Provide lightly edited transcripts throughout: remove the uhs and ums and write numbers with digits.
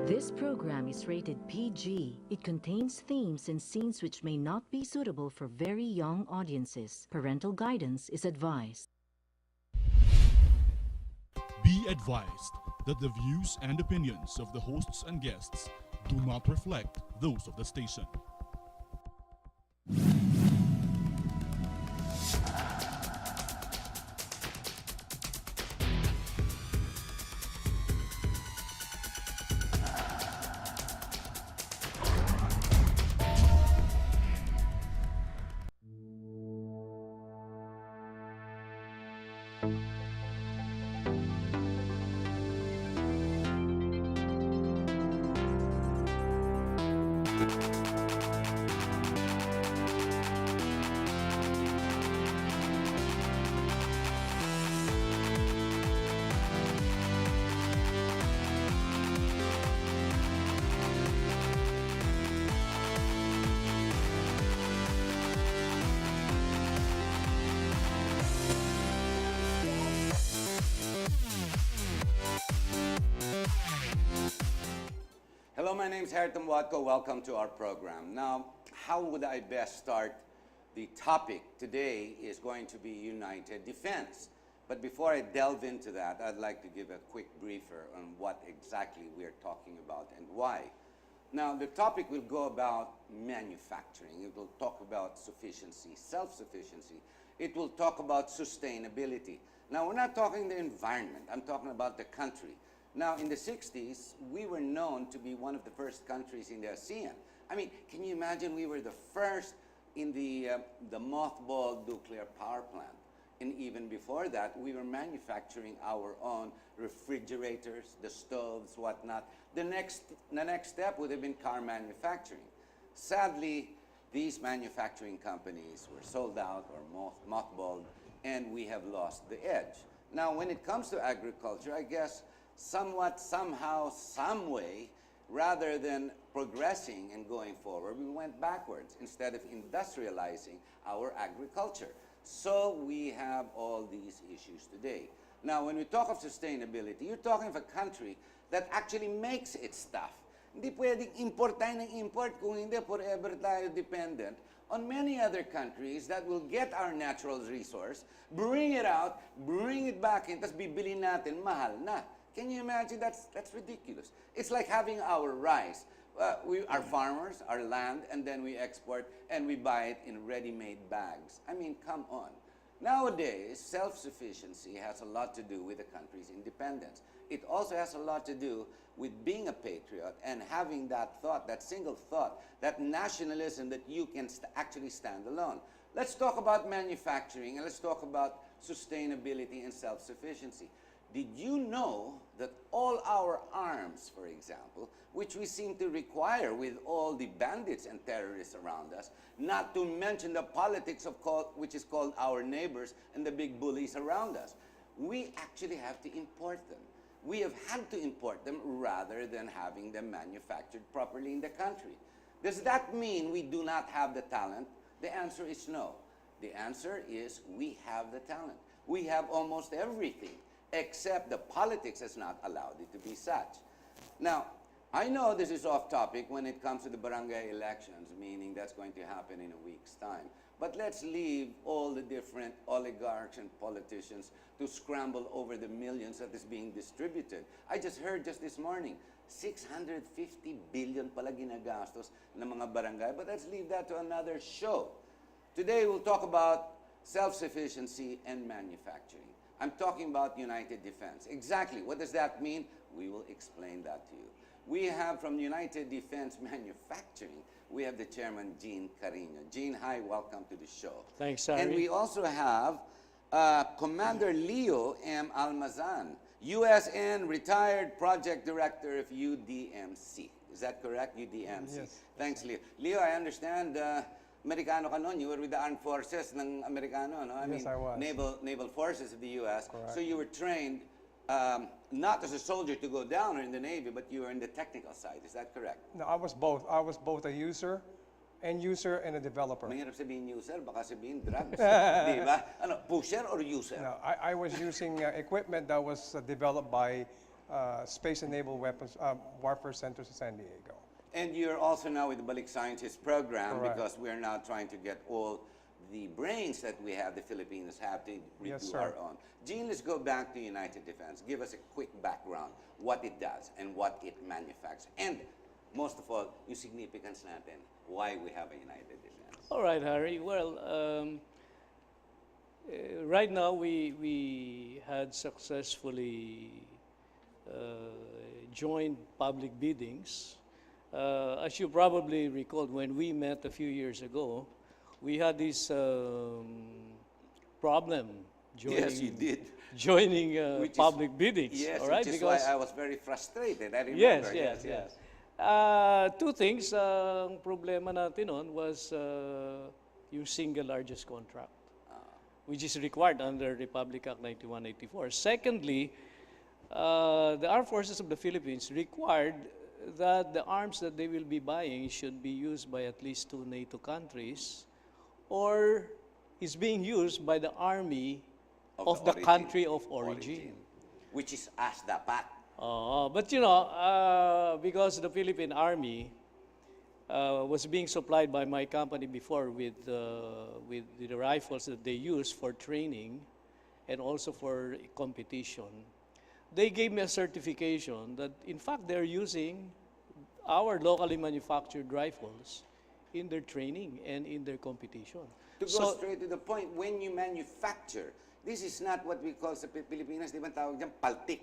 This program is rated PG. It contains themes and scenes which may not be suitable for very young audiences. Parental guidance is advised. Be advised that the views and opinions of the hosts and guests do not reflect those of the station. Hello, my name is Harriton Watco. Welcome to our program. Now, how would I best start? The topic today is going to be United Defense. But before I delve into that, I'd like to give a quick briefer on what exactly we're talking about and why. Now, the topic will go about manufacturing. It will talk about sufficiency, self-sufficiency. It will talk about sustainability. Now, we're not talking the environment. I'm talking about the country. Now, in the 60s, we were known to be one of the first countries in the ASEAN. I mean, can you imagine we were the first in the mothballed nuclear power plant? And even before that, we were manufacturing our own refrigerators, the stoves, whatnot. The next step would have been car manufacturing. Sadly, these manufacturing companies were sold out or mothballed, and we have lost the edge. Now, when it comes to agriculture, I guess somewhat, somehow, some way, rather than progressing and going forward, we went backwards instead of industrializing our agriculture. So we have all these issues today. Now, when we talk of sustainability, you're talking of a country that actually makes its stuff. Hindi pwedeng import tayo ng import kung hindi forever tayo dependent on many other countries that will get our natural resource, bring it out, bring it back in, tapos bibili natin, mahal na. Can you imagine? That's ridiculous. It's like having our rice. We are farmers, our land, and then we export and we buy it in ready-made bags. I mean, come on. Nowadays, self-sufficiency has a lot to do with the country's independence. It also has a lot to do with being a patriot and having that thought, that single thought, that nationalism that you can actually stand alone. Let's talk about manufacturing and let's talk about sustainability and self-sufficiency. Did you know that all our arms, for example, which we seem to require with all the bandits and terrorists around us, not to mention the politics of which is called our neighbors and the big bullies around us, we actually have to import them. We have had to import them rather than having them manufactured properly in the country. Does that mean we do not have the talent? The answer is no. The answer is we have the talent. We have almost everything, except the politics has not allowed it to be such. Now, I know this is off topic when it comes to the barangay elections, meaning that's going to happen in a week's time. But let's leave all the different oligarchs and politicians to scramble over the millions that is being distributed. I just heard just this morning, 650 billion pala ginagastos ng mga barangay, but let's leave that to another show. Today we'll talk about self-sufficiency and manufacturing. I'm talking about United Defense. Exactly. What does that mean? We will explain that to you. We have from United Defense Manufacturing, we have the chairman, Gene Carino. Gene, hi, welcome to the show. Thanks, Harry. And we also have Commander Leo M. Almasan, USN retired project director of UDMC. Is that correct? UDMC. Yes. Thanks, Leo. Leo, I understand Amerikano ka noon. You were with the armed forces ng Amerikano, no? Yes, I was. Naval forces of the U.S. Correct. So you were trained not as a soldier to go down or in the Navy, but you were in the technical side. Is that correct? No, I was both. I was both a end user and a developer. Mahirap sabihin user, baka sabihin drugs. Di ba? Ano, pusher or user? No, I was using equipment that was developed by Space-Enabled Weapons Warfare Centers in San Diego. And you're also now with the Balik Scientist program Correct. because we're now trying to get all the brains that we have, the Filipinos have, to Yes, redo sir. our own. Gene, let's go back to United Defense. Give us a quick background, what it does and what it manufactures. And most of all, yung significance natin, why we have a United Defense. All right, Harry. Well, right now we had successfully joined public biddings. As you probably recall, when we met a few years ago, we had this problem joining, Yes, you did. joining Which is- public biddings. Yes, all right? which is why I was very frustrated. I remember. Yes. Two things. Ang problema natin noon was yung single largest contract, which is required under Republic Act 9184. Secondly, the Armed Forces of the Philippines required that the arms that they will be buying should be used by at least 2 NATO countries or is being used by the army of the origin. country of origin. Which is as dapat. But because the Philippine Army was being supplied by my company before with the rifles that they use for training and also for competition, they gave me a certification that in fact they're using our locally manufactured rifles in their training and in their competition. To go straight to the point, when you manufacture, this is not what we call sa Pilipinas, di ba tawag dyan, paltik.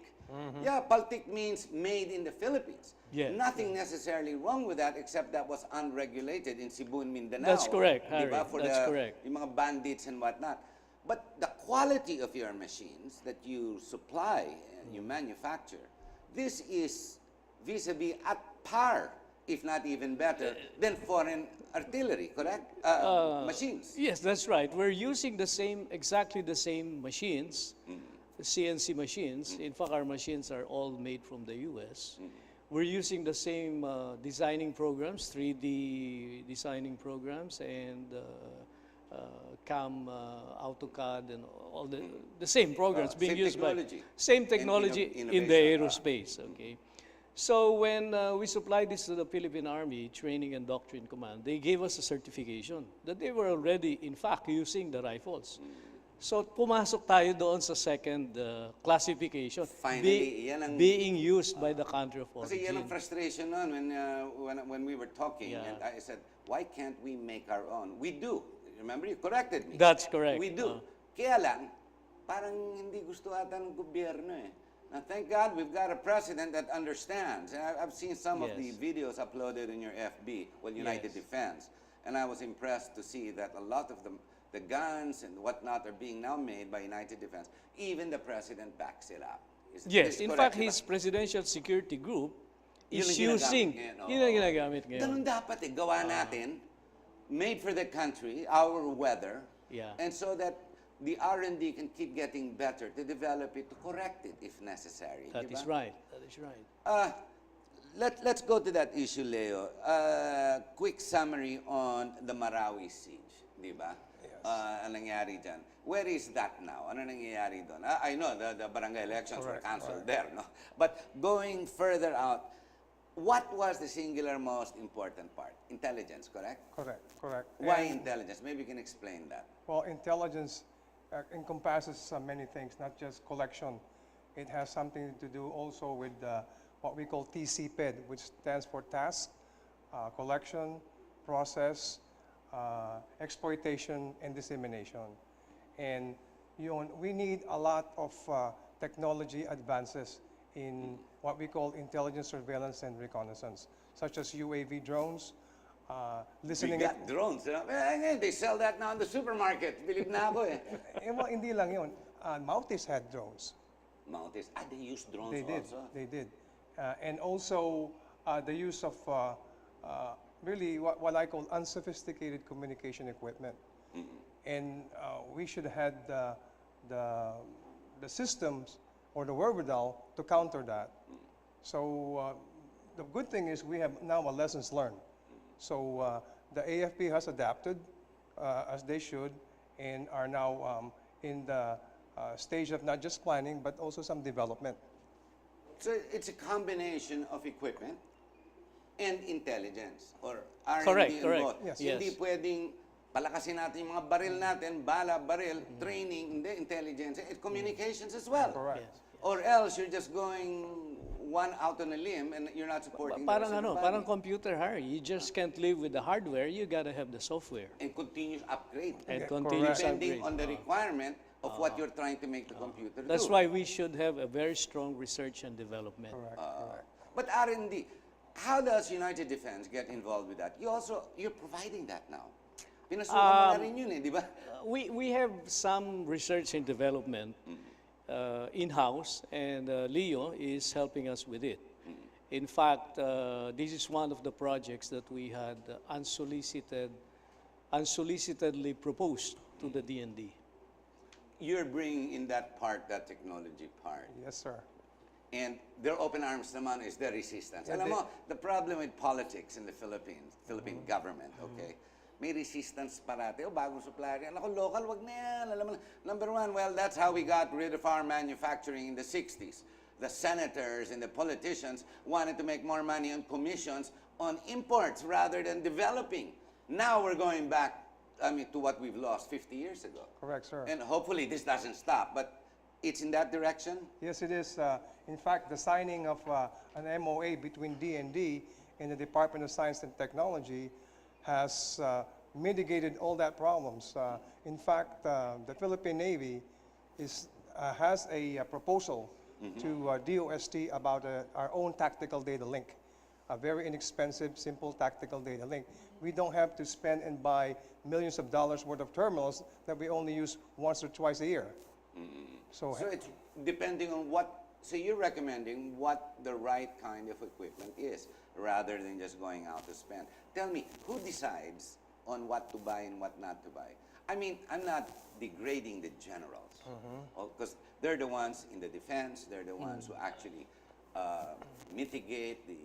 Yeah, paltik means made in the Philippines. Yes. Nothing necessarily wrong with that except that was unregulated in Cebu and Mindanao. That's correct, Di ba? Harry. For That's correct. yung mga bandits and whatnot. But the quality of your machines that you supply and you manufacture, this is vis-a-vis at par, if not even better, than foreign artillery, correct? Machines. Yes, that's right. We're using exactly the same machines, CNC machines. In fact, our machines are all made from the US. We're using the same designing programs, 3D designing programs, and CAM, AutoCAD, and all the same programs being Same used technology. same technology And in the innovation. aerospace. Okay. So when we supplied this to the Philippine Army Training and Doctrine Command, they gave us a certification that they were already, in fact, using the rifles. So pumasok tayo doon sa second classification, Finally, yan ang- being used by the country of Kasi yan ang origin. frustration nun when we were talking. Yeah. And I said, why can't we make our own? We do. Remember, you corrected me. That's correct. We do. Kaya lang, parang hindi gusto ata ng gobyerno eh. Now, thank God we've got a president that understands. And I've seen some of the Yes. videos uploaded in your FB, United Yes. Defense. And I was impressed to see that a lot of the guns and whatnot are being now made by United Defense. Even the president backs it up. Is Yes, in correct, fact, di ba? his presidential security group Yun is ang ginagamit using, ngayon, oo. yun ang ginagamit ngayon. Ganun dapat eh, gawa natin, made for the country, our weather, Yeah. and so that the R&D can keep getting better to develop it, to correct it if necessary. That di is ba? right. That is right. Let's go to that issue, Leo. Quick summary on the Marawi siege, di ba? Yes. Ang nangyari dyan. Where is that now? Ano nangyayari doon? I know the barangay elections were Correct, canceled there, no? But going further out, what was the singular most important part? Intelligence, correct? Correct. Why And, intelligence? Maybe you can explain that. well, intelligence encompasses many things, not just collection. It has something to do also with what we call TCPED, which stands for task, collection, process, exploitation, and dissemination. And we need a lot of technology advances in what we call intelligence, surveillance, and reconnaissance, such as UAV drones, We listening. got drones. They sell that now in the supermarket. Believe na ako eh. Well, hindi lang yun. Maltese had drones. Mounties. They use drones They did. also. They did. And also the use of really what I call unsophisticated communication equipment. And we should have the systems or the wherewithal to counter that. So the good thing is we have now a lessons learned. So the AFP has adapted as they should and are now in the stage of not just planning but also some development. So it's a combination of equipment and intelligence or R&D Correct, involved. correct. Yes. Hindi Yes. pwedeng palakasin natin yung mga baril natin, bala, baril, training, hindi, intelligence, and communications as well. Correct. Yes. Or else you're just going one out on a limb and you're not supporting the Parang rest of the ano, body. parang computer, Harry. You just can't live with the hardware. You gotta have the software And continuous upgrade. and Okay, continuous Depending upgrade. on the requirement of what you're trying to make the computer do. That's why we should have a very strong research and development. Correct. Correct. But R&D, how does United Defense get involved with that? You're providing that now. Pinasukan mo na rin yun di ba? We have some research and development in-house, and Leo is helping us with it. In fact, this is one of the projects that we had unsolicitedly proposed to the DND. You're bringing in that part, that technology part. Yes, sir. And their open arms naman is their resistance. Yeah, Alam mo, the problem with politics in the Philippines, Philippine government, okay? May resistance parati. O, bagong supplier yan. Ako, local, wag na yan. Alam mo, number one, well, that's how we got rid of our manufacturing in the 60s. The senators and the politicians wanted to make more money on commissions on imports rather than developing. Now we're going back, to what we've lost 50 years ago. Correct, sir. And hopefully this doesn't stop, but it's in that direction. Yes, it is. In fact, the signing of an MOA between DND and the Department of Science and Technology has mitigated all that problems. In fact, the Philippine Navy has a proposal to DOST about our own tactical data link, a very inexpensive, simple tactical data link. We don't have to spend and buy millions of dollars worth of terminals that we only use once or twice a year. So It's depending on so you're recommending what the right kind of equipment is rather than just going out to spend. Tell me, who decides on what to buy and what not to buy? I mean, I'm not degrading the generals, because they're the ones in the defense, they're the ones who actually mitigate the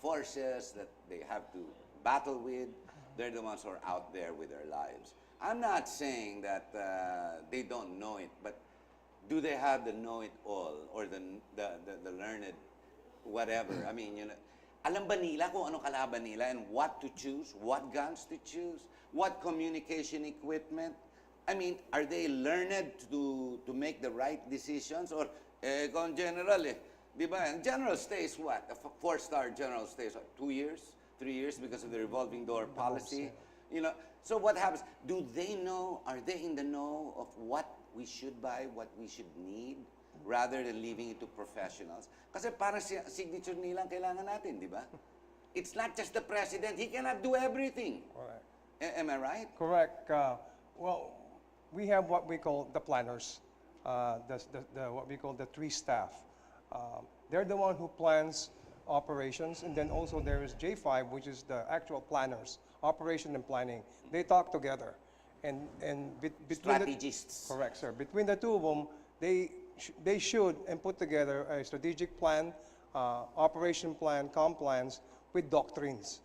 forces that they have to battle with. They're the ones who are out there with their lives. I'm not saying that they don't know it, but do they have the know-it-all or the learned whatever? I mean, alam ba nila kung ano kalaban nila and what to choose, what guns to choose, what communication equipment? I mean, are they learned to make the right decisions? Or, kung general di ba? And general stays what? A four-star general stays what, 2 years, 3 years because of the revolving door policy? So what happens? Do they know, are they in the know of what we should buy, what we should need, rather than leaving it to professionals? Kasi parang signature nilang kailangan natin, di ba? It's not just the president. He cannot do everything. Correct. Am I right? Correct. Well, we have what we call the planners, what we call the three staff. They're the one who plans operations, and then also there is J5, which is the actual planners, operation and planning. They talk together, and between Strategists. correct, sir. Between the two of them, they should and put together a strategic plan, operation plan, comm plans with doctrines.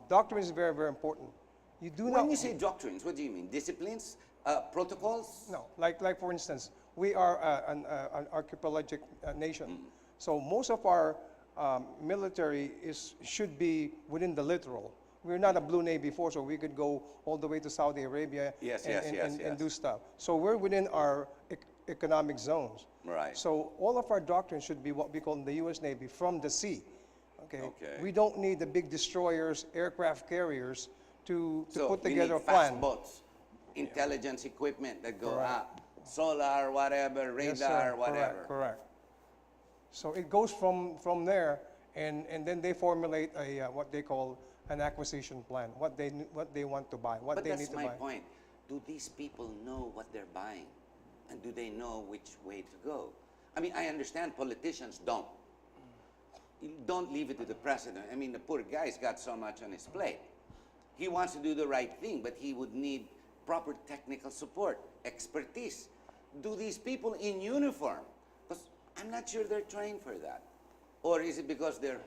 Doctrines is very, very important. You do When not. you say doctrines, what do you mean? Disciplines? Protocols? No, like for instance, we are an archipelagic nation, so most of our military should be within the littoral. We're not a blue navy force, so we could go all the way to Saudi Arabia Yes, and do stuff. So we're within our economic zones. Right. So all of our doctrines should be what we call in the U.S. Navy from the sea. Okay. Okay. We don't need the big destroyers, aircraft carriers to So put we together a need fast plan. boats, intelligence equipment that go Correct. up, solar, whatever, Yes, radar, sir. whatever. Correct. So it goes from there, and then they formulate what they call an acquisition plan, what they want to buy, what But they that's need to my buy. point. Do these people know what they're buying? And do they know which way to go? I mean, I understand politicians don't. You don't leave it to the president. I mean, the poor guy's got so much on his plate. He wants to do the right thing, but he would need proper technical support, expertise. Do these people in uniform? Because I'm not sure they're trained for that. Or is it because they're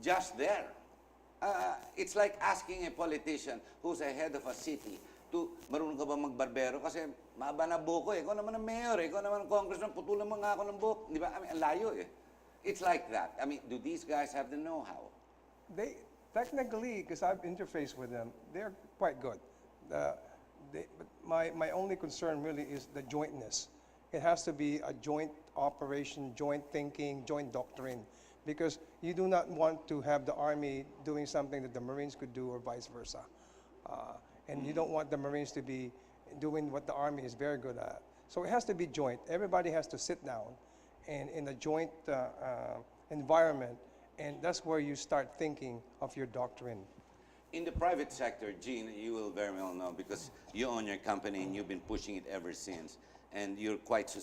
just there? It's like asking a politician who's a head of a city to, marunong ka ba magbarbero? Kasi mahaba na buko eh. Ikaw naman ang mayor eh. Ikaw naman ang congressman, putulan mo nga ako ng buhok. Di ba? I mean, ang layo eh. It's like that. I mean, do these guys have the know-how? They technically, because I've interfaced with them, they're quite good. But my only concern really is the jointness. It has to be a joint operation, joint thinking, joint doctrine, because you do not want to have the Army doing something that the Marines could do or vice versa. And you don't want the Marines to be doing what the Army is very good at. So it has to be joint. Everybody has to sit down and in a joint environment, and that's where you start thinking of your doctrine. In the private sector, Gene, you will very well know because you own your company and you've been pushing it ever since. And you're quite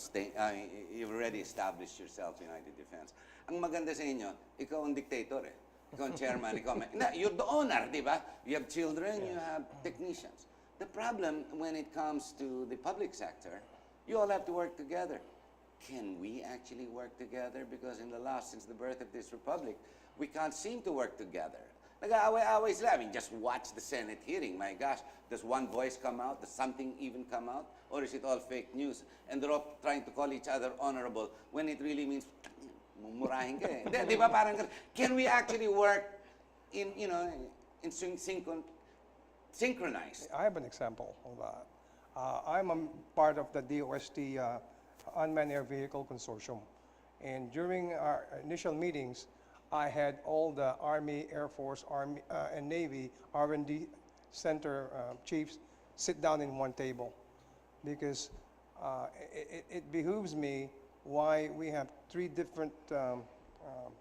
you've already established yourself, United Defense. Ang maganda sa inyo, ikaw ang dictator eh. Ikaw ang chairman, you're the owner, di ba? You have children, you have technicians. The problem when it comes to the public sector, you all have to work together. Can we actually work together? Because since the birth of this republic, we can't seem to work together. Nag-aaway-aaway sila. I mean, just watch the Senate hearing. My gosh, does one voice come out? Does something even come out? Or is it all fake news? And they're all trying to call each other honorable when it really means, mumurahin ka eh. Di ba parang, can we actually work in synchronized? I have an example of that. I'm a part of the DOST Unmanned Air Vehicle Consortium. And during our initial meetings, I had all the Army, Air Force, Army, and Navy R&D center chiefs sit down in one table because it behooves me why we have three different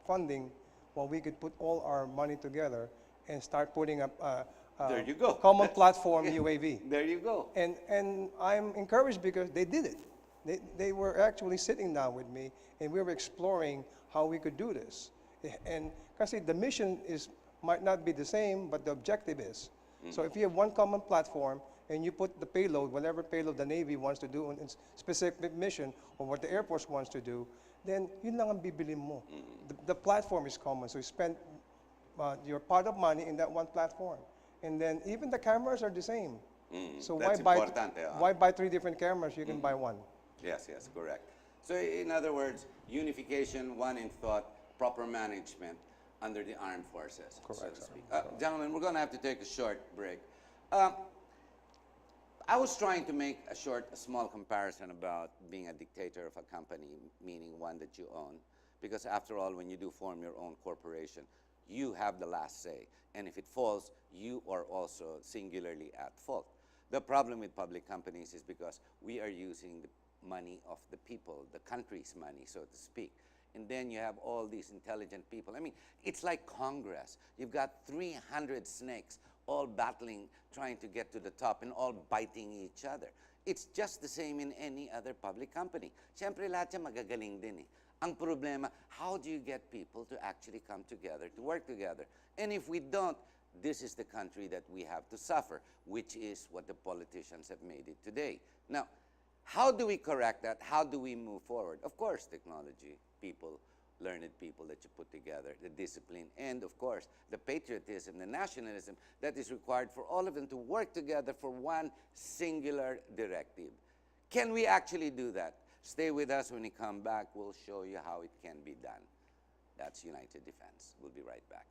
funding while we could put all our money together and start putting up there you go. Common platform UAV. There you go. And I'm encouraged because they did it. They were actually sitting down with me and we were exploring how we could do this. And kasi the mission might not be the same, but the objective is. So if you have one common platform and you put the payload, whatever payload the Navy wants to do on its specific mission or what the Air Force wants to do, then yun lang ang bibilin mo. The platform is common, so you spend your pot of money in that one platform. And then even the cameras are the same. So why buy three different cameras? You can buy one. Yes, correct. So in other words, unification, one in thought, proper management under the armed forces, Correct, so to speak. Gentlemen, we're going to have to take a short break. I was trying to make a small comparison about being a dictator of a company, meaning one that you own, because after all, when you do form your own corporation, you have the last say, and if it falls, you are also singularly at fault. The problem with public companies is because we are using the money of the people, the country's money, so to speak. And then you have all these intelligent people. I mean, it's like Congress. You've got 300 snakes all battling, trying to get to the top and all biting each other. It's just the same in any other public company. Siyempre, lahat yan magagaling din eh. Ang problema, how do you get people to actually come together, to work together? And if we don't, this is the country that we have to suffer, which is what the politicians have made it today. Now, how do we correct that? How do we move forward? Of course, technology, people, learned people that you put together, the discipline, and of course, the patriotism, the nationalism that is required for all of them to work together for one singular directive. Can we actually do that? Stay with us. When we come back, we'll show you how it can be done. That's United Defense. We'll be right back.